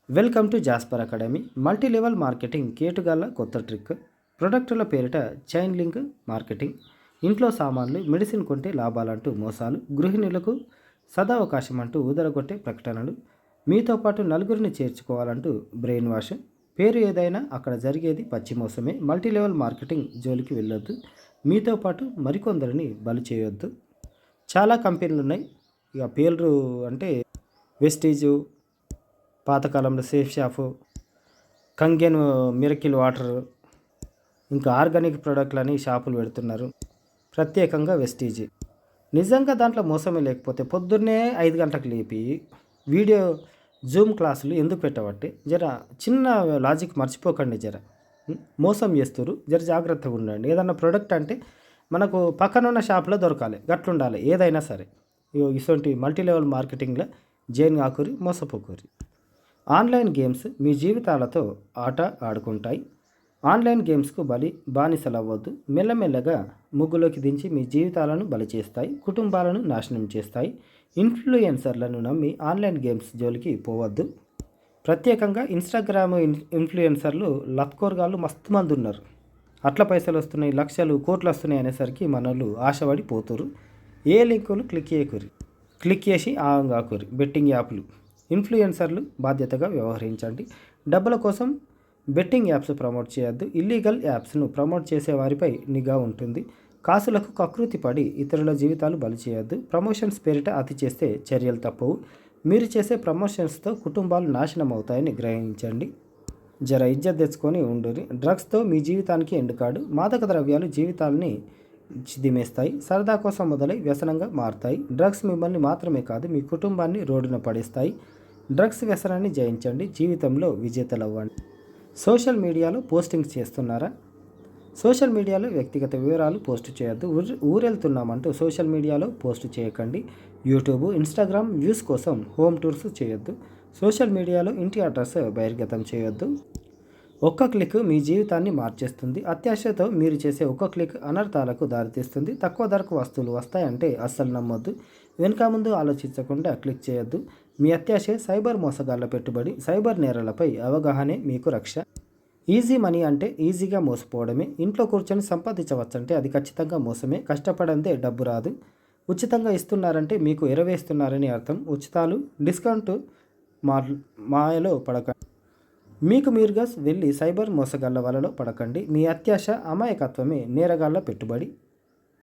Welcome to Jasper academy. Multi level marketing కేటుగాల కొత్త trick. ప్రొడక్టుల పేరిట చైన్ లింక్ మార్కెటింగ్. ఇంట్లో సామాన్లు, మెడిసిన్ కొంటే లాభాలంటూ మోసాలు, గృహిణులకు సదావకాశం అంటూ ఊదరగొట్టే ప్రకటనలు, మీతో పాటు నలుగురిని చేర్చుకోవాలంటూ బ్రెయిన్ వాష్. పేరు ఏదైనా అక్కడ జరిగేది పచ్చి మోసమే. మల్టీ లెవెల్ మార్కెటింగ్ జోలికి వెళ్ళొద్దు. మీతో పాటు మరికొందరిని బలి చేయొద్దు. చాలా కంపెనీలు ఉన్నాయి. ఇక పేర్లు అంటే వెస్టీజు, పాతకాలంలో safe shop, Kangen miracle water, ఇంకా ఆర్గానిక్ ప్రోడక్ట్లని షాపులు పెడుతున్నారు. ప్రత్యేకంగా వెస్టీజ్. నిజంగా దాంట్లో మోసమే లేకపోతే పొద్దున్నే 5 గంటలకు లేపి వీడియో జూమ్ క్లాసులు ఎందుకు పెట్టబట్టి జర చిన్న లాజిక్ మర్చిపోకండి. మోసం చేస్తారు, జాగ్రత్తగా ఉండండి. ఏదన్నా ప్రోడక్ట్ అంటే మనకు పక్కన ఉన్న షాప్లో దొరకాలి, గట్లుండాలి ఏదైనా సరే. ఇటువంటి మల్టీ లెవెల్ మార్కెటింగ్లో జైన్ కాకూరి, మోసపోకూరి. ఆన్లైన్ గేమ్స్ మీ జీవితాలతో ఆట ఆడుకుంటాయి. ఆన్లైన్ గేమ్స్కు బానిసలవ్వద్దు. మెల్లమెల్లగా ముగ్గులోకి దించి మీ జీవితాలను బలి చేస్తాయి, కుటుంబాలను నాశనం చేస్తాయి. ఇన్ఫ్లుయెన్సర్లను నమ్మి ఆన్లైన్ గేమ్స్ జోలికి పోవద్దు. ప్రత్యేకంగా ఇన్స్టాగ్రామ్ ఇన్ఫ్లుయెన్సర్లు లత్కోర్గాళ్ళు మస్తు మంది ఉన్నారు. అట్ల పైసలు వస్తున్నాయి, లక్షలు కోట్లు వస్తున్నాయి అనేసరికి మనోళ్ళు ఆశపడి పోతురు. ఏ లింకులు క్లిక్ చేసి ఆంగాకూరి. బెట్టింగ్ యాప్లు, ఇన్ఫ్లుయెన్సర్లు బాధ్యతగా వ్యవహరించండి. డబ్బుల కోసం బెట్టింగ్ యాప్స్ ప్రమోట్ చేయొద్దు. ఇల్లీగల్ యాప్స్ను ప్రమోట్ చేసే వారిపై నిఘా ఉంటుంది. కాసులకు కకృతి పడి ఇతరుల జీవితాలు బలి చేయొద్దు. ప్రమోషన్స్ పేరిట అతి చేస్తే చర్యలు తప్పవు. మీరు చేసే ప్రమోషన్స్తో కుటుంబాలు నాశనం అవుతాయని గ్రహించండి. ఇజ్జత్ తెచ్చుకొని ఉండురి. డ్రగ్స్తో మీ జీవితానికి ఎండుకాడు. మాదక ద్రవ్యాలు జీవితాలని చిదిమేస్తాయి. సరదా కోసం మొదలై వ్యసనంగా మారుతాయి. డ్రగ్స్ మిమ్మల్ని మాత్రమే కాదు, మీ కుటుంబాన్ని రోడ్డున పడేస్తాయి. డ్రగ్స్ వ్యసనాన్ని జయించండి, జీవితంలో విజేతలవ్వండి. సోషల్ మీడియాలో పోస్టింగ్స్ చేస్తున్నారా? సోషల్ మీడియాలో వ్యక్తిగత వివరాలు పోస్ట్ చేయొద్దు. ఊరెళ్తున్నామంటూ సోషల్ మీడియాలో పోస్ట్ చేయకండి. యూట్యూబ్, ఇన్స్టాగ్రామ్ వ్యూస్ కోసం హోమ్ టూర్స్ చేయొద్దు. సోషల్ మీడియాలో ఇంటి అడ్రస్ బహిర్గతం చేయొద్దు. ఒక్క క్లిక్ మీ జీవితాన్ని మార్చేస్తుంది. అత్యాశతో మీరు చేసే ఒక్క క్లిక్ అనర్థాలకు దారితీస్తుంది. తక్కువ ధరకు వస్తువులు వస్తాయంటే అస్సలు నమ్మొద్దు. వెనుక ముందు ఆలోచించకుండా క్లిక్ చేయొద్దు. మీ అత్యాశే సైబర్ మోసగాళ్ల పెట్టుబడి. సైబర్ నేరాలపై అవగాహనే మీకు రక్ష. ఈజీ మనీ అంటే ఈజీగా మోసపోవడమే. ఇంట్లో కూర్చొని సంపాదించవచ్చంటే అది ఖచ్చితంగా మోసమే. కష్టపడందే డబ్బు రాదు. ఉచితంగా ఇస్తున్నారంటే మీకు ఎరవేస్తున్నారని అర్థం. ఉచితాలు, డిస్కౌంట్ మాయలో పడకండి. మీకు మీరుగా వెళ్ళి సైబర్ మోసగాళ్ల వలలో పడకండి. మీ అత్యాశ, అమాయకత్వమే నేరగాళ్ల పెట్టుబడి.